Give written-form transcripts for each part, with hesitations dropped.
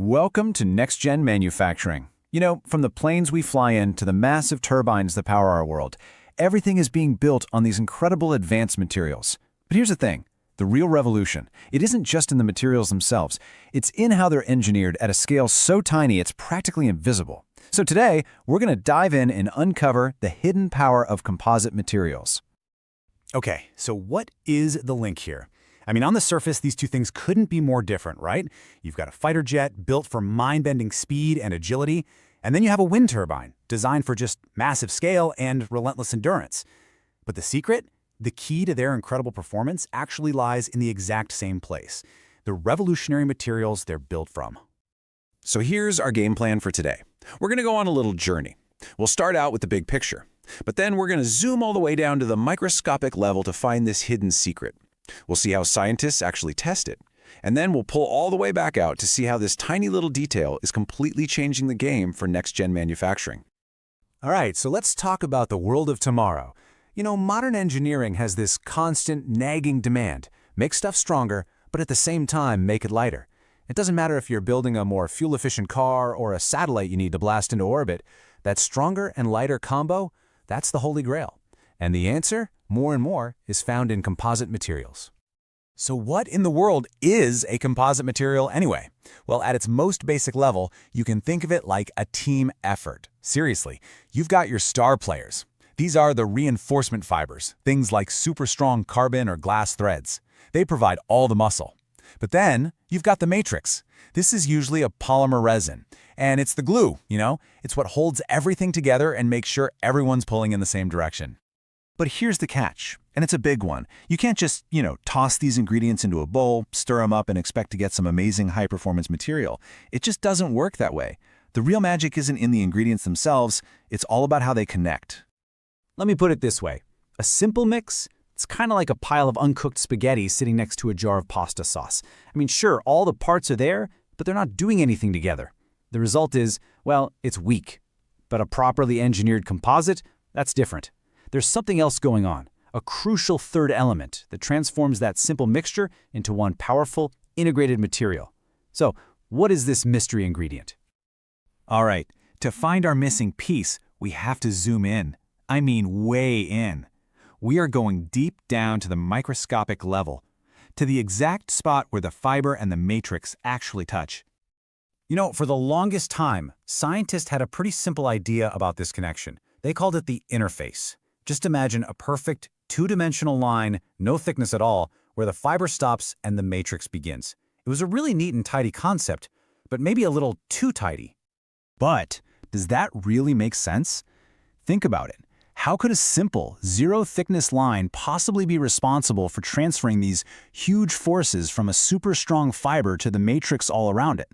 Welcome to next-gen manufacturing. You know, from the planes we fly in to the massive turbines that power our world, everything is being built on these incredible advanced materials. But here's the thing, the real revolution. It isn't just in the materials themselves. It's in how they're engineered at a scale so tiny it's practically invisible. So today, we're going to dive in and uncover the hidden power of composite materials. Okay, so what is the link here? I mean, on the surface, these two things couldn't be more different, right? You've got a fighter jet built for mind-bending speed and agility, and then you have a wind turbine designed for just massive scale and relentless endurance. But the secret? The key to their incredible performance actually lies in the exact same place, the revolutionary materials they're built from. So here's our game plan for today. We're going to go on a little journey. We'll start out with the big picture, but then we're going to zoom all the way down to the microscopic level to find this hidden secret. We'll see how scientists actually test it, and then we'll pull all the way back out to see how this tiny little detail is completely changing the game for next-gen manufacturing. All right, so let's talk about the world of tomorrow. You know, modern engineering has this constant, nagging demand. Make stuff stronger, but at the same time, make it lighter. It doesn't matter if you're building a more fuel-efficient car or a satellite you need to blast into orbit. That stronger and lighter combo, that's the holy grail. And the answer, more and more, is found in composite materials. So what in the world is a composite material anyway? Well, at its most basic level, you can think of it like a team effort. Seriously, you've got your star players. These are the reinforcement fibers, things like super strong carbon or glass threads. They provide all the muscle. But then, you've got the matrix. This is usually a polymer resin, and it's the glue, you know? It's what holds everything together and makes sure everyone's pulling in the same direction. But here's the catch, and it's a big one. You can't just, toss these ingredients into a bowl, stir them up, and expect to get some amazing high-performance material. It just doesn't work that way. The real magic isn't in the ingredients themselves, it's all about how they connect. Let me put it this way. A simple mix, it's kind of like a pile of uncooked spaghetti sitting next to a jar of pasta sauce. I mean, sure, all the parts are there, but they're not doing anything together. The result is, well, it's weak. But a properly engineered composite, that's different. There's something else going on, a crucial third element that transforms that simple mixture into one powerful, integrated material. So, what is this mystery ingredient? All right, to find our missing piece, we have to zoom in. I mean way in. We are going deep down to the microscopic level, to the exact spot where the fiber and the matrix actually touch. You know, for the longest time, scientists had a pretty simple idea about this connection. They called it the interface. Just imagine a perfect, two-dimensional line, no thickness at all, where the fiber stops and the matrix begins. It was a really neat and tidy concept, but maybe a little too tidy. But does that really make sense? Think about it. How could a simple, zero-thickness line possibly be responsible for transferring these huge forces from a super strong fiber to the matrix all around it?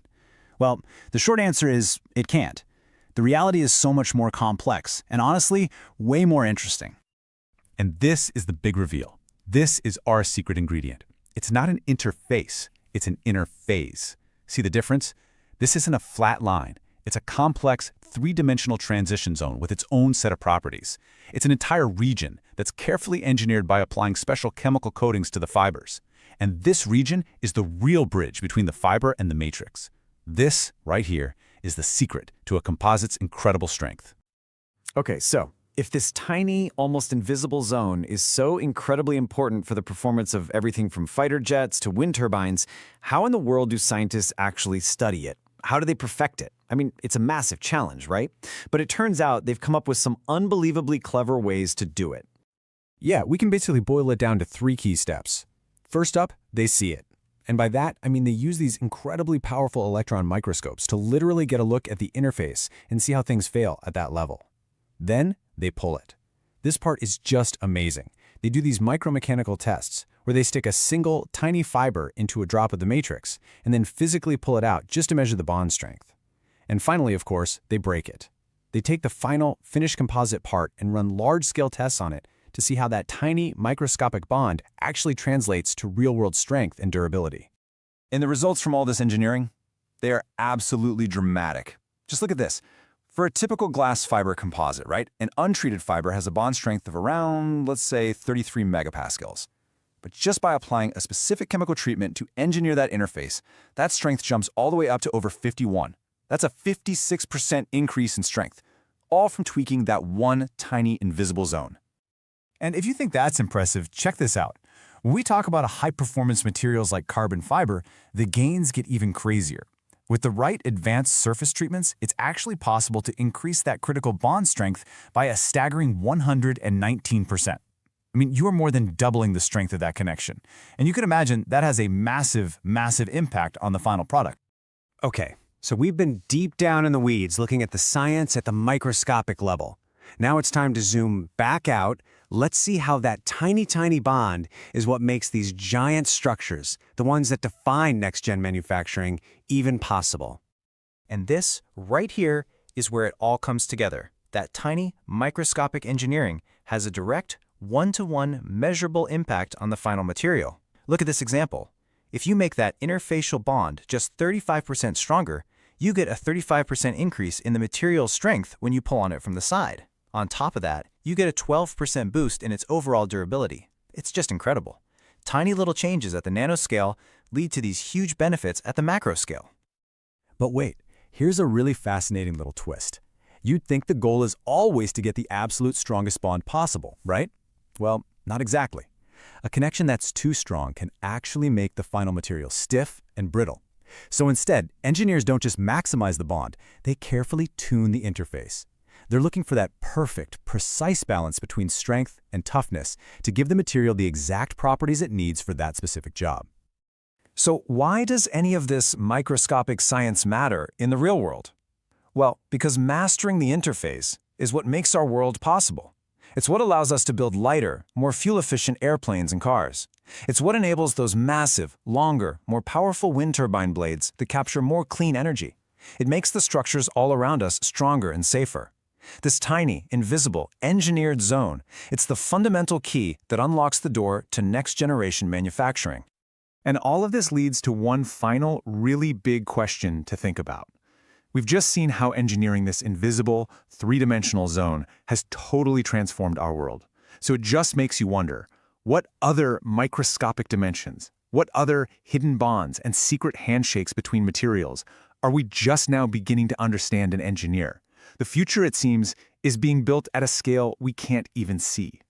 Well, the short answer is it can't. The reality is so much more complex, and honestly, way more interesting. And this is the big reveal. This is our secret ingredient. It's not an interface, it's an interphase. See the difference? This isn't a flat line. It's a complex, three-dimensional transition zone with its own set of properties. It's an entire region that's carefully engineered by applying special chemical coatings to the fibers. And this region is the real bridge between the fiber and the matrix. This, right here, is the secret to a composite's incredible strength. Okay, so if this tiny, almost invisible zone is so incredibly important for the performance of everything from fighter jets to wind turbines, how in the world do scientists actually study it? How do they perfect it? I mean, it's a massive challenge, right? But it turns out they've come up with some unbelievably clever ways to do it. Yeah, we can basically boil it down to three key steps. First up, they see it. And by that, I mean they use these incredibly powerful electron microscopes to literally get a look at the interface and see how things fail at that level. Then, they pull it. This part is just amazing. They do these micromechanical tests where they stick a single, tiny fiber into a drop of the matrix and then physically pull it out just to measure the bond strength. And finally, of course, they break it. They take the final, finished composite part and run large-scale tests on it to see how that tiny, microscopic bond actually translates to real-world strength and durability. And the results from all this engineering? They are absolutely dramatic. Just look at this. For a typical glass fiber composite, right, an untreated fiber has a bond strength of around, let's say, 33 megapascals. but just by applying a specific chemical treatment to engineer that interface, that strength jumps all the way up to over 51. That's a 56% increase in strength, all from tweaking that one tiny invisible zone. And if you think that's impressive, check this out. When we talk about high-performance materials like carbon fiber, the gains get even crazier. With the right advanced surface treatments, it's actually possible to increase that critical bond strength by a staggering 119%. I mean, you are more than doubling the strength of that connection. And you can imagine that has a massive, massive impact on the final product. Okay, so we've been deep down in the weeds looking at the science at the microscopic level. Now it's time to zoom back out. Let's see how that tiny bond is what makes these giant structures, the ones that define next-gen manufacturing, even possible. And this, right here, is where it all comes together. That tiny, microscopic engineering has a direct, one-to-one measurable impact on the final material. Look at this example. If you make that interfacial bond just 35% stronger, you get a 35% increase in the material's strength when you pull on it from the side. On top of that, you get a 12% boost in its overall durability. It's just incredible. Tiny little changes at the nanoscale lead to these huge benefits at the macro scale. But wait, here's a really fascinating little twist. You'd think the goal is always to get the absolute strongest bond possible, right? Well, not exactly. A connection that's too strong can actually make the final material stiff and brittle. So instead, engineers don't just maximize the bond, they carefully tune the interface. They're looking for that perfect, precise balance between strength and toughness to give the material the exact properties it needs for that specific job. So why does any of this microscopic science matter in the real world? Well, because mastering the interface is what makes our world possible. It's what allows us to build lighter, more fuel-efficient airplanes and cars. It's what enables those massive, longer, more powerful wind turbine blades that capture more clean energy. It makes the structures all around us stronger and safer. This tiny, invisible, engineered zone, it's the fundamental key that unlocks the door to next-generation manufacturing. And all of this leads to one final, really big question to think about. We've just seen how engineering this invisible, three-dimensional zone has totally transformed our world. So it just makes you wonder, what other microscopic dimensions, what other hidden bonds and secret handshakes between materials are we just now beginning to understand and engineer? The future, it seems, is being built at a scale we can't even see.